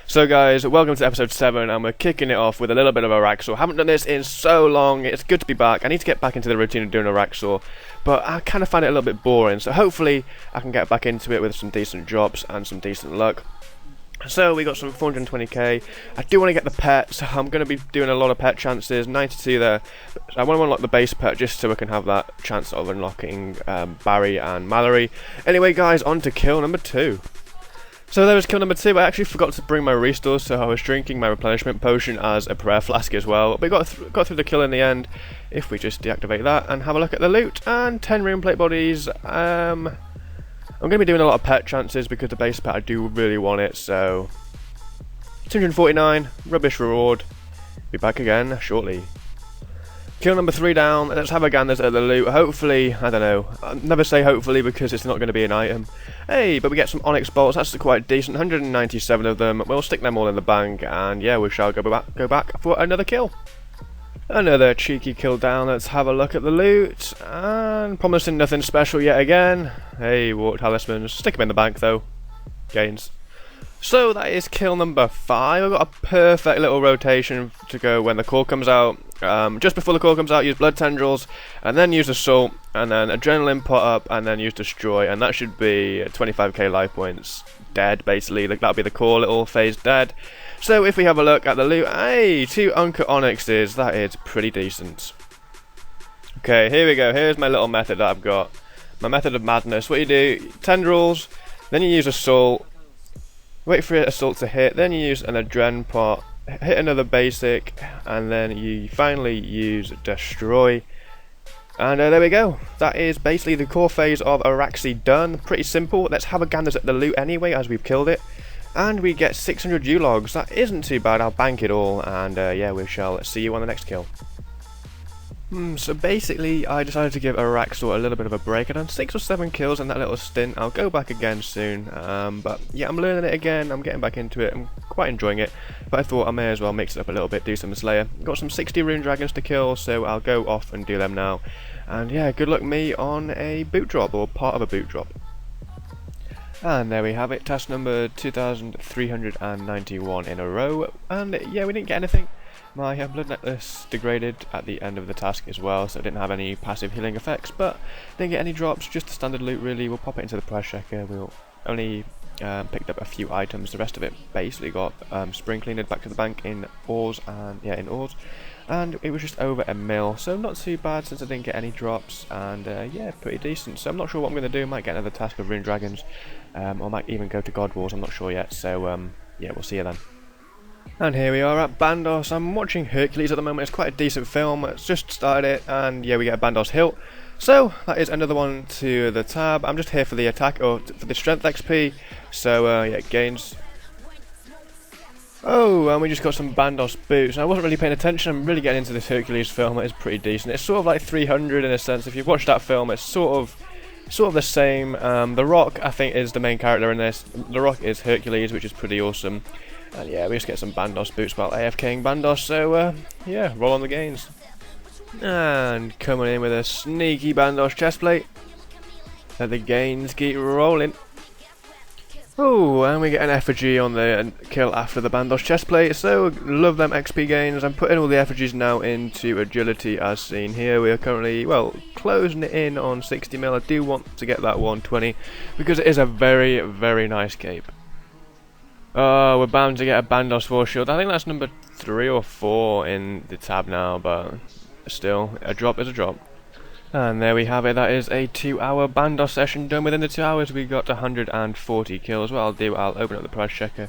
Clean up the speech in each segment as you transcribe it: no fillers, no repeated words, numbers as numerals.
So guys, welcome to episode 7 and we're kicking it off with a little bit of a Raxor. Haven't done this in so long, it's good to be back. I need to get back into the routine of doing a Raxor, but I kind of find it a little bit boring, so hopefully I can get back into it with some decent drops and some decent luck. So we got some 420k. I do want to get the pet, so I'm going to be doing a lot of pet chances, 92 there. I want to unlock the base pet just so I can have that chance of unlocking Barry and Mallory. Anyway guys, on to kill number 2. So there was kill number 2. I actually forgot to bring my restore, so I was drinking my replenishment potion as a prayer flask as well. But we got through the kill in the end. If we just deactivate that and have a look at the loot, and 10 rune plate bodies. I'm going to be doing a lot of pet chances because the base pet I do really want it. So 249, rubbish reward. Be back again shortly. Kill number 3 down. Let's have a gander at the loot. Hopefully, I don't know. I'll never say hopefully because it's not going to be an item. Hey, but we get some onyx bolts. That's quite decent. 197 of them. We'll stick them all in the bank, and yeah, we shall go back for another kill. Another cheeky kill down. Let's have a look at the loot. And promising nothing special yet again. Hey, water talismans. Stick them in the bank though. Gains. So that is kill number 5. I've got a perfect little rotation to go when the core comes out. Just before the core comes out, use blood tendrils, and then use assault, and then adrenaline pot up, and then use destroy, and that should be 25k life points dead basically. That'll be the core little phase dead. So if we have a look at the loot, hey, 2 uncut onyxes. That is pretty decent. Okay, here we go. Here's my little method that I've got. My method of madness. What you do: tendrils, then you use assault. Wait for assault to hit, then you use an adren pot, hit another basic, and then you finally use destroy. And there we go. That is basically the core phase of Araxi done. Pretty simple. Let's have a gander at the loot anyway, as we've killed it. And we get 600 U-logs. That isn't too bad. I'll bank it all, and yeah, we shall see you on the next kill. So basically, I decided to give Araxor a little bit of a break. I've done 6 or 7 kills in that little stint. I'll go back again soon. But yeah, I'm learning it again. I'm getting back into it. I'm quite enjoying it. But I thought I may as well mix it up a little bit, do some Slayer. Got some 60 rune dragons to kill, so I'll go off and do them now. And yeah, good luck me on a boot drop, or part of a boot drop. And there we have it, task number 2391 in a row. And yeah, we didn't get anything. My blood necklace degraded at the end of the task as well, so it didn't have any passive healing effects, but didn't get any drops, just the standard loot really. We'll pop it into the price checker. We'll only picked up a few items, the rest of it basically got spring cleaned back to the bank in ores, and yeah, in ores. And it was just over a mil, so not too bad since I didn't get any drops, and yeah, pretty decent. So I'm not sure what I'm going to do. Might get another task of rune dragons, or might even go to God Wars, I'm not sure yet, so yeah, we'll see you then. And here we are at Bandos. I'm watching Hercules at the moment. It's quite a decent film. It's just started it, and yeah, we get a Bandos hilt. So that is another one to the tab. I'm just here for the attack, or for the strength XP. So yeah, gains. Oh, and we just got some Bandos boots. I wasn't really paying attention. I'm really getting into this Hercules film. It is pretty decent. It's sort of like 300 in a sense. If you've watched that film, it's sort of the same. The Rock, I think, is the main character in this. The Rock is Hercules, which is pretty awesome. And yeah, we just get some Bandos boots while AFKing Bandos, so yeah, roll on the gains. And coming in with a sneaky Bandos chestplate. Let the gains keep rolling. Oh, and we get an effigy on the kill after the Bandos chestplate, so love them XP gains. I'm putting all the effigies now into agility as seen here. We are currently, well, closing it in on 60 mil. I do want to get that 120 because it is a very, very nice cape. Oh, we're bound to get a Bandos Force Shield. I think that's number 3 or 4 in the tab now, but still, a drop is a drop. And there we have it. That is a 2-hour Bandos session done. Within the 2 hours, we got 140 kills. What I'll do, I'll open up the price checker,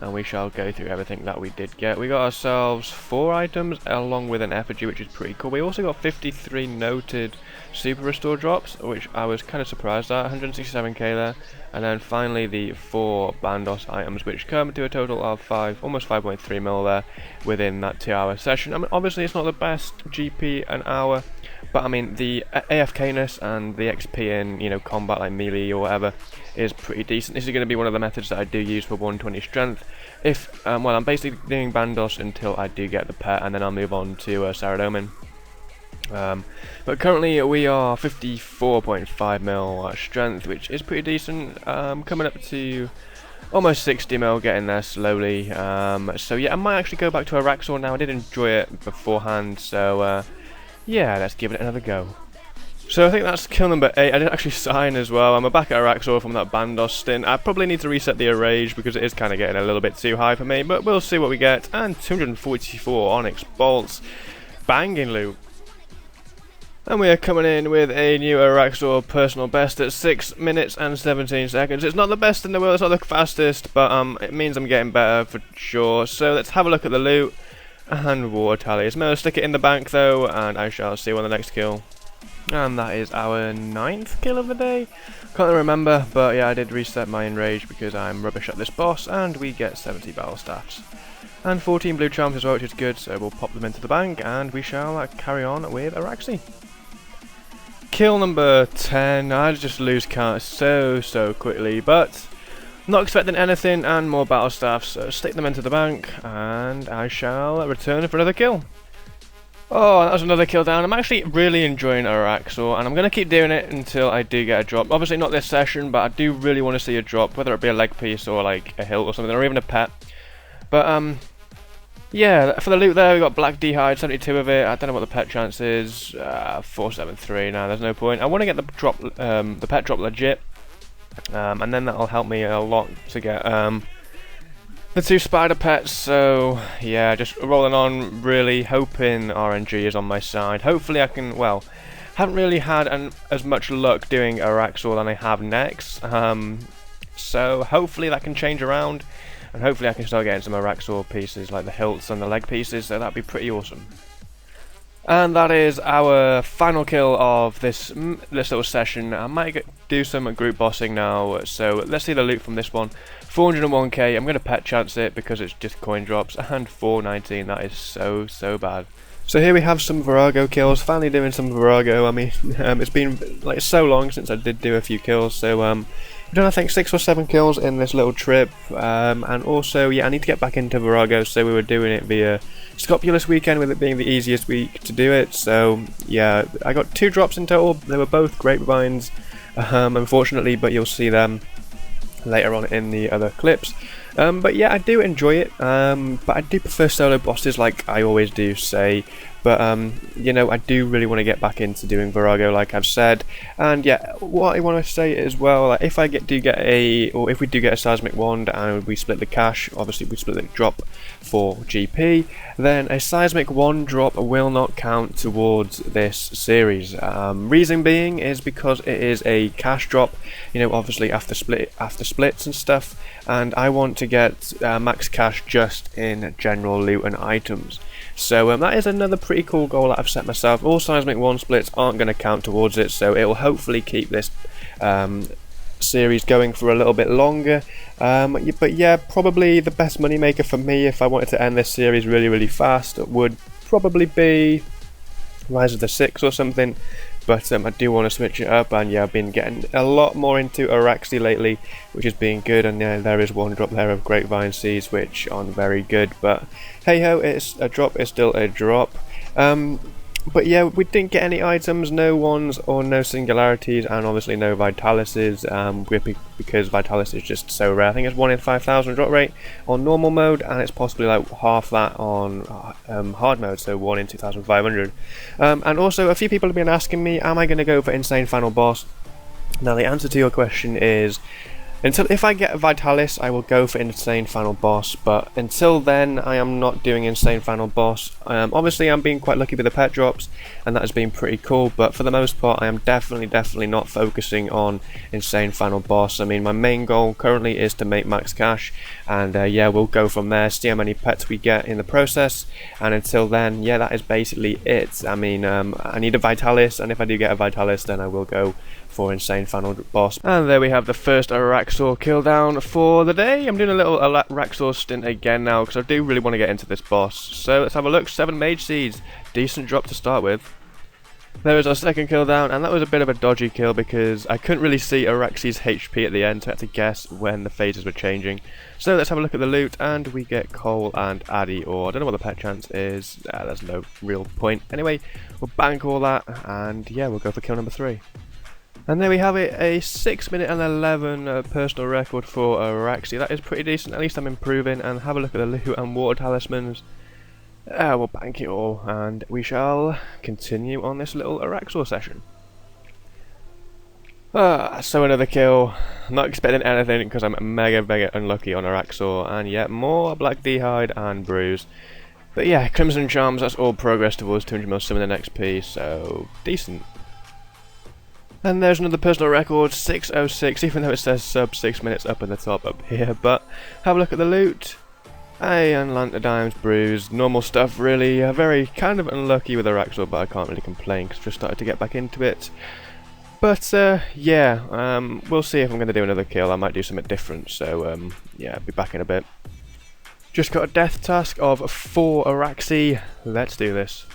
and we shall go through everything that we did get. We got ourselves 4 items, along with an effigy, which is pretty cool. We also got 53 noted super restore drops, which I was kind of surprised at. 167k there. And then finally the 4 Bandos items, which come to a total of almost 5.3 mil there within that 2-hour session. I mean, obviously it's not the best GP an hour, but I mean the AFK-ness and the XP in, you know, combat like melee or whatever is pretty decent. This is going to be one of the methods that I do use for 120 strength. If well, I'm basically doing Bandos until I do get the pet, and then I'll move on to Saradomin. But currently we are 54.5 mil strength, which is pretty decent. Coming up to Almost 60 mil, getting there slowly. So yeah, I might actually go back to Araxor now. I did enjoy it beforehand, so yeah, let's give it another go. So I think that's kill number 8. I did actually sign as well. I'm back at Araxor from that Bandos stint. I probably need to reset the Arrage because it is kind of getting a little bit too high for me, but we'll see what we get. And 244 Onyx Bolts. Banging loot. And we are coming in with a new Araxor personal best at 6 minutes and 17 seconds. It's not the best in the world, it's not the fastest, but it means I'm getting better for sure. So let's have a look at the loot and water tallies. I'm going to stick it in the bank though, and I shall see you on the next kill. And that is our 9th kill of the day. Can't remember, but yeah, I did reset my enrage because I'm rubbish at this boss, and we get 70 battle staffs. And 14 blue charms as well, which is good, so we'll pop them into the bank, and we shall carry on with Araxi. Kill number 10. I just lose count so quickly, but not expecting anything and more battle staffs, so stick them into the bank, and I shall return for another kill. Oh, that was another kill down. I'm actually really enjoying Araxor, and I'm going to keep doing it until I do get a drop. Obviously not this session, but I do really want to see a drop, whether it be a leg piece or like a hilt or something, or even a pet. But yeah, for the loot there, we got Black D'hide, 72 of it. I don't know what the pet chance is. 473. Now there's no point. I want to get the drop, the pet drop legit, and then that'll help me a lot to get the 2 spider pets. So yeah, just rolling on, really hoping RNG is on my side. Hopefully I can. Well, haven't really had as much luck doing Araxor than I have next. So hopefully that can change around. And hopefully I can start getting some Araxor pieces like the hilts and the leg pieces, so that'd be pretty awesome. And that is our final kill of this little session. I might do some group bossing now, so let's see the loot from this one. 401k, I'm going to pet chance it because it's just coin drops, and 419, that is so bad. So here we have some Virago kills, finally doing some Virago. I mean, it's been like so long since I did do a few kills, so we've done I think 6 or 7 kills in this little trip, and also yeah, I need to get back into Virago, so we were doing it via Scopulus weekend, with it being the easiest week to do it. So yeah, I got 2 drops in total. They were both grapevines, unfortunately, but you'll see them later on in the other clips. But yeah, I do enjoy it, but I do prefer solo bosses, like I always do say. But you know, I do really want to get back into doing Virago, like I've said. And yeah, what I want to say as well, like, if we do get a seismic wand and we split the cash, obviously we split the drop for GP, then a seismic wand drop will not count towards this series. Reason being is because it is a cash drop, you know, obviously after splits and stuff, and I want to get max cash just in general loot and items. So that is another pretty cool goal that I've set myself. All seismic wand splits aren't going to count towards it, so it will hopefully keep this series going for a little bit longer. But yeah, probably the best money maker for me, if I wanted to end this series really fast, would probably be Rise of the Six or something. But I do want to switch it up, and yeah, I've been getting a lot more into Araxi lately, which has been good. And yeah, there is one drop there of Grapevine Seeds, which aren't very good, but hey ho, it's a drop, it's still a drop. But yeah, we didn't get any items, no ones or no singularities, and obviously no Vitalises, because Vitalis is just so rare. I think it's 1 in 5,000 drop rate on normal mode, and it's possibly like half that on hard mode, so 1 in 2,500. And also, a few people have been asking me, am I going to go for Insane Final Boss? Now the answer to your question is, if I get a Vitalis, I will go for Insane Final Boss, but until then, I am not doing Insane Final Boss. Obviously, I'm being quite lucky with the pet drops, and that has been pretty cool, but for the most part, I am definitely not focusing on Insane Final Boss. I mean, my main goal currently is to make max cash, and yeah, we'll go from there, see how many pets we get in the process, and until then, yeah, that is basically it. I mean, I need a Vitalis, and if I do get a Vitalis, then I will go for Insane Final Boss. And there we have the first Araxor kill down for the day. I'm doing a little Araxor stint again now because I do really want to get into this boss. So let's have a look. 7 Mage Seeds, decent drop to start with. There is our second kill down, and that was a bit of a dodgy kill because I couldn't really see Araxi's HP at the end, so I had to guess when the phases were changing. So let's have a look at the loot, and we get coal and addy ore. I don't know what the pet chance is, there's no real point. Anyway, we'll bank all that, and yeah, we'll go for kill number 3. And there we have it, a 6 minute and 11 personal record for Reece. That is pretty decent, at least I'm improving. And have a look at the loot and water talismans. We'll bank it all, and we shall continue on this little Araxor session. So another kill. I'm not expecting anything because I'm mega unlucky on Araxor, and yet more Black D'hide and Bruise. But yeah, Crimson Charms, that's all progress towards 200 mil summon XP, so decent. And there's another personal record, 606, even though it says sub 6 minutes up in the top up here. But have a look at the loot. Hey, and Dimes, Bruise, normal stuff really. Very kind of unlucky with Araxor, but I can't really complain because I just started to get back into it. But yeah, we'll see if I'm going to do another kill. I might do something different, so yeah, I'll be back in a bit. Just got a death task of 4 Araxi. Let's do this.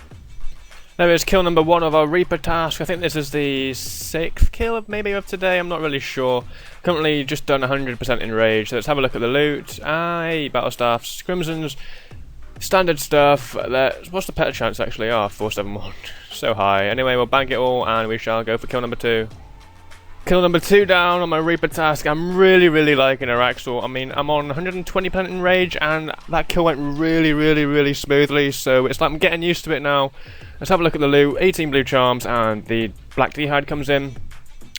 There is kill number 1 of our Reaper task. I think this is the 6th kill of today, I'm not really sure. Currently just done 100% in rage, so let's have a look at the loot. Battle Staffs, Crimsons, standard stuff. What's the pet chance actually? 471. So high. Anyway, we'll bank it all and we shall go for kill number 2. Kill number 2 down on my Reaper task. I'm really liking Araxor. I mean, I'm on 120% in rage and that kill went really smoothly, so it's like I'm getting used to it now. Let's have a look at the loot. 18 blue charms and the Black D'hide comes in.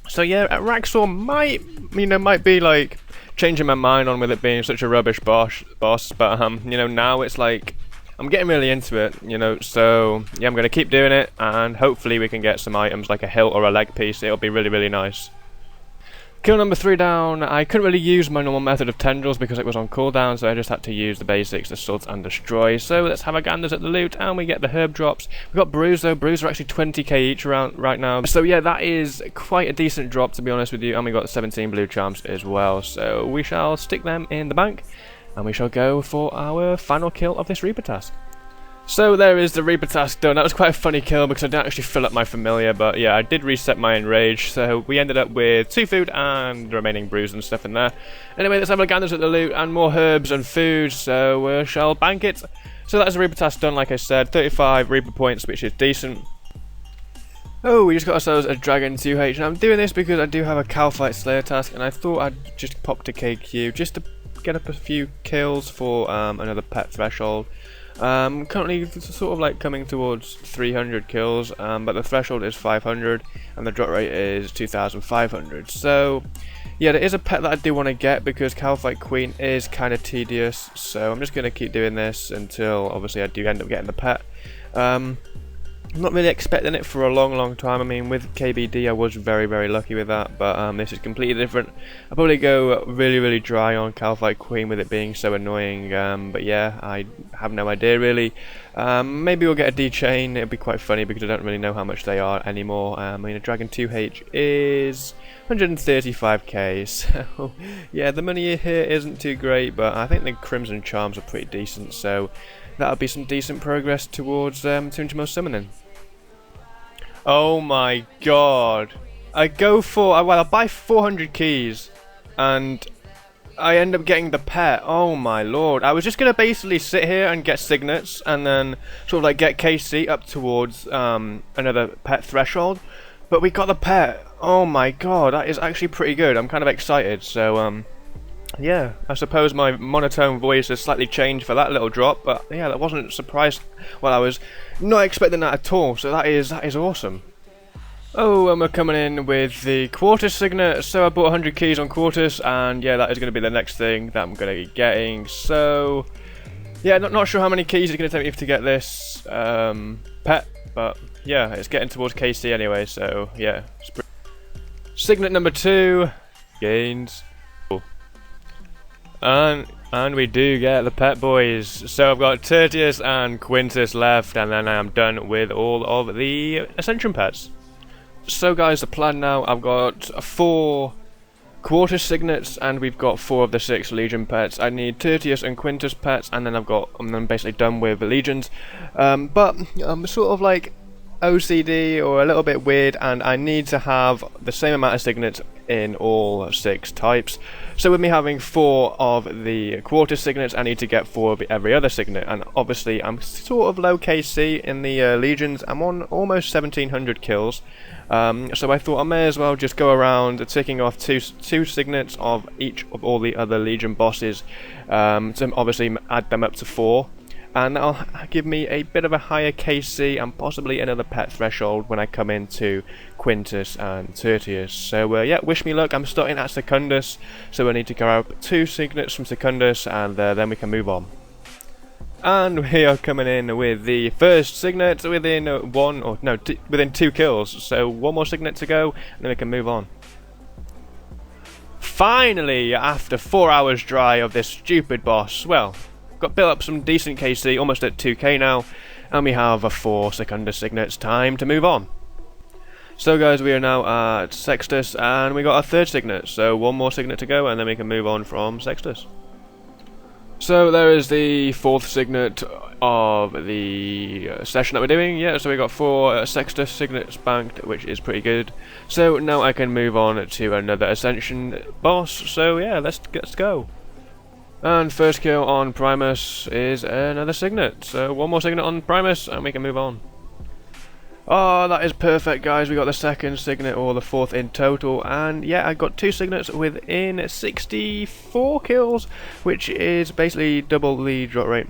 So yeah, Araxor might be like changing my mind on with it being such a rubbish boss, but you know, now it's like I'm getting really into it, you know, so yeah, I'm going to keep doing it and hopefully we can get some items like a hilt or a leg piece. It'll be really nice. Kill number 3 down. I couldn't really use my normal method of tendrils because it was on cooldown, so I just had to use the basics, assault and destroy. So let's have a gander at the loot and we get the herb drops. We've got Bruise though. Bruise are actually 20k each around right now. So yeah, that is quite a decent drop to be honest with you, and we got 17 blue charms as well. So we shall stick them in the bank and we shall go for our final kill of this Reaper task. So there is the Reaper task done. That was quite a funny kill because I didn't actually fill up my familiar, but yeah, I did reset my enrage, so we ended up with 2 food and the remaining brews and stuff in there. Anyway, let's have a gander at the loot and more herbs and food, so we shall bank it. So that's the Reaper task done, like I said, 35 Reaper points, which is decent. Oh, we just got ourselves a Dragon 2H, and I'm doing this because I do have a Calfight Slayer task, and I thought I'd just pop to KQ just to get up a few kills for another pet threshold. Currently sort of like coming towards 300 kills, but the threshold is 500 and the drop rate is 2500. So yeah, there is a pet that I do want to get because Calfight Queen is kind of tedious, so I'm just going to keep doing this until obviously I do end up getting the pet. I'm not really expecting it for a long time. I mean, with KBD I was very lucky with that, but this is completely different. I'll probably go really dry on Calfight Queen with it being so annoying, but yeah, I have no idea really. Maybe we'll get a D-Chain. It'll be quite funny because I don't really know how much they are anymore. I mean, a Dragon 2H is 135k, so yeah, the money here isn't too great, but I think the Crimson Charms are pretty decent, so that'll be some decent progress towards 200 mil summoning. Oh my god. I buy 400 keys and I end up getting the pet. Oh my lord. I was just going to basically sit here and get signets and then sort of like get KC up towards another pet threshold. But we got the pet. Oh my god, that is actually pretty good. I'm kind of excited. So yeah, I suppose my monotone voice has slightly changed for that little drop, but yeah, that wasn't surprised. Well, I was not expecting that at all, so that is awesome. Oh, and we're coming in with the Quartus Signet, so I bought 100 keys on Quartus, and yeah, that is going to be the next thing that I'm going to be getting, so yeah, not sure how many keys it's going to take me to get this pet, but yeah, it's getting towards KC anyway, so yeah. Signet number 2, gains. And we do get the pet boys. So I've got Tertius and Quintus left, and then I am done with all of the Ascension pets. So guys, the plan now, I've got 4 Quartus Signets, and we've got 4 of the 6 Legion pets. I need Tertius and Quintus pets, and then I'm basically done with the Legions. But I'm sort of like OCD or a little bit weird, and I need to have the same amount of signets in all 6 types. So with me having 4 of the quarter signets, I need to get 4 of every other signet, and obviously I'm sort of low KC in the legions. I'm on almost 1700 kills, so I thought I may as well just go around ticking off two signets of each of all the other legion bosses, to obviously add them up to 4. And that'll give me a bit of a higher KC and possibly another pet threshold when I come into Quintus and Tertius. So yeah, wish me luck. I'm starting at Secundus, so I need to grab 2 signets from Secundus, and then we can move on. And we are coming in with the first signet within within 2 kills. So 1 more signet to go, and then we can move on. Finally, after 4 hours dry of this stupid boss, well, got built up some decent KC, almost at 2k now, and we have a 4 Secundus signets. Time to move on. So guys, we are now at Sextus, and we got our 3rd signet, so 1 more signet to go, and then we can move on from Sextus. So there is the 4th signet of the session that we're doing. Yeah, so we got 4 Sextus signets banked, which is pretty good. So now I can move on to another Ascension boss, so yeah, let's go. And first kill on Primus is another signet, so 1 more signet on Primus and we can move on. Oh, that is perfect, guys. We got the 2nd signet, or the 4th in total, and yeah, I got 2 signets within 64 kills, which is basically double the drop rate,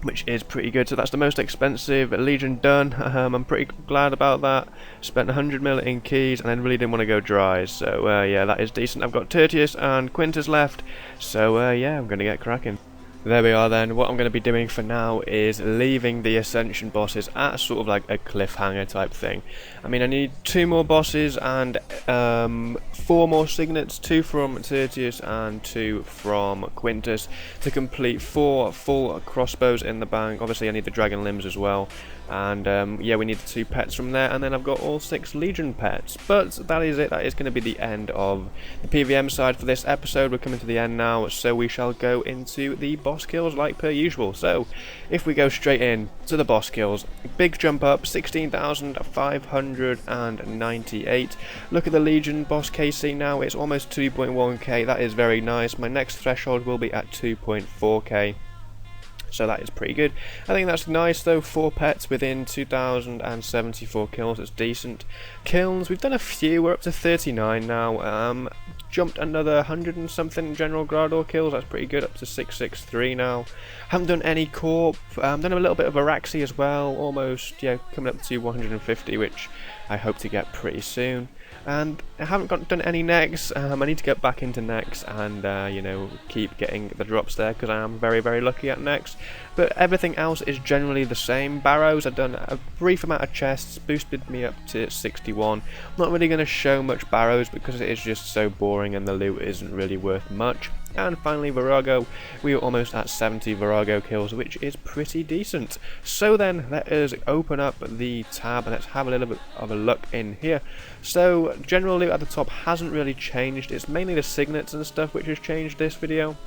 which is pretty good. So that's the most expensive legion done. I'm pretty glad about that. Spent 100 mil in keys and then really didn't want to go dry, so yeah, that is decent. I've got Tertius and Quintus left, so yeah, I'm going to get cracking. There we are then. What I'm going to be doing for now is leaving the Ascension bosses at sort of like a cliffhanger type thing. I mean, I need 2 more bosses and 4 more signets, 2 from Tertius and 2 from Quintus, to complete 4 full crossbows in the bank. Obviously I need the dragon limbs as well, and yeah, we need the 2 pets from there, and then I've got all 6 legion pets. But that is it. That is going to be the end of the PVM side for this episode. We're coming to the end now, so we shall go into the boss kills like per usual. So if we go straight in to the boss kills, big jump up, 16,598. Look at the legion boss KC now, it's almost 2.1k. that is very nice. My next threshold will be at 2.4k, so that is pretty good. I think that's nice though. 4 pets within 2,074 kills, it's decent. Kills, we've done a few, we're up to 39 now. Jumped another 100 and something general Grador kills, that's pretty good, up to 663 now. Haven't done any Corp, done a little bit of Araxi as well, almost, yeah, coming up to 150, which I hope to get pretty soon. And I haven't done any necks. I need to get back into necks and you know, keep getting the drops there, because I am very, very lucky at necks. But everything else is generally the same. Barrows, I've done a brief amount of chests, boosted me up to 61. I'm not really going to show much barrows because it is just so boring and the loot isn't really worth much. And finally Virago, we are almost at 70 Virago kills, which is pretty decent. So then, let us open up the tab and let's have a little bit of a look in here. So, general loot at the top hasn't really changed, it's mainly the signets and stuff which has changed this video.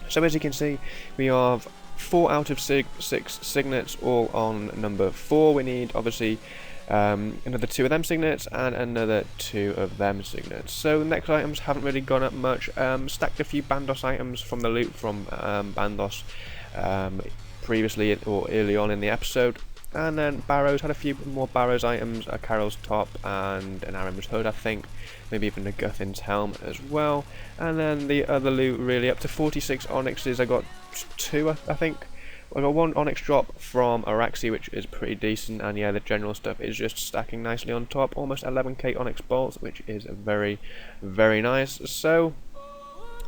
So as you can see, we have 4 out of 6 signets all on number 4. We need, obviously, another 2 of them signets and another 2 of them signets. So next items haven't really gone up much. Stacked a few Bandos items from the loot from Bandos previously or early on in the episode. And then Barrows, had a few more Barrows items, a Carol's top and an Aram's hood I think, maybe even a Guthin's helm as well. And then the other loot really up to 46 onyxes, I got 2 I think. I got 1 onyx drop from Araxi, which is pretty decent, and yeah, the general stuff is just stacking nicely on top, almost 11k onyx bolts, which is very, very nice. So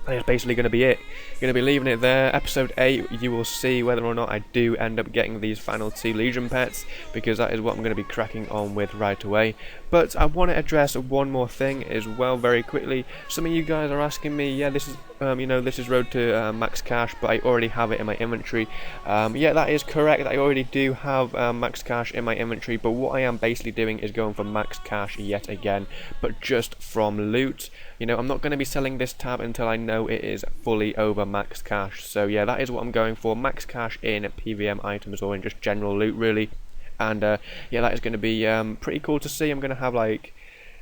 that's basically going to be it. Going to be leaving it there. Episode 8, you will see whether or not I do end up getting these final 2 Legion pets, because that is what I'm going to be cracking on with right away. But I want to address one more thing as well very quickly. Some of you guys are asking me, yeah, this is you know, this is road to max cash, but I already have it in my inventory. Yeah, that is correct. I already do have max cash in my inventory, but what I am basically doing is going for max cash yet again, but just from loot. You know, I'm not going to be selling this tab until I know it is fully over max cash. So yeah, that is what I'm going for, max cash in PVM items or in just general loot really. And yeah, that is going to be pretty cool to see. I'm going to have like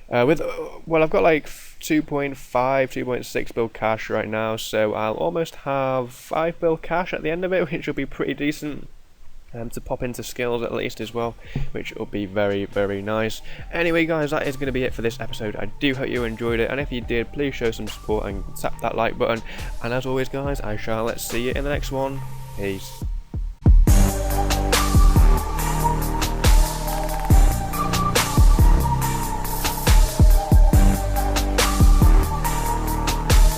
Well, I've got like 2.5, 2.6 bill cash right now, so I'll almost have 5 bill cash at the end of it, which will be pretty decent. To pop into skills at least as well, which will be very, very nice. Anyway guys, that is going to be it for this episode. I do hope you enjoyed it, and if you did, please show some support and tap that like button. And as always guys, I shall see you in the next one. Peace.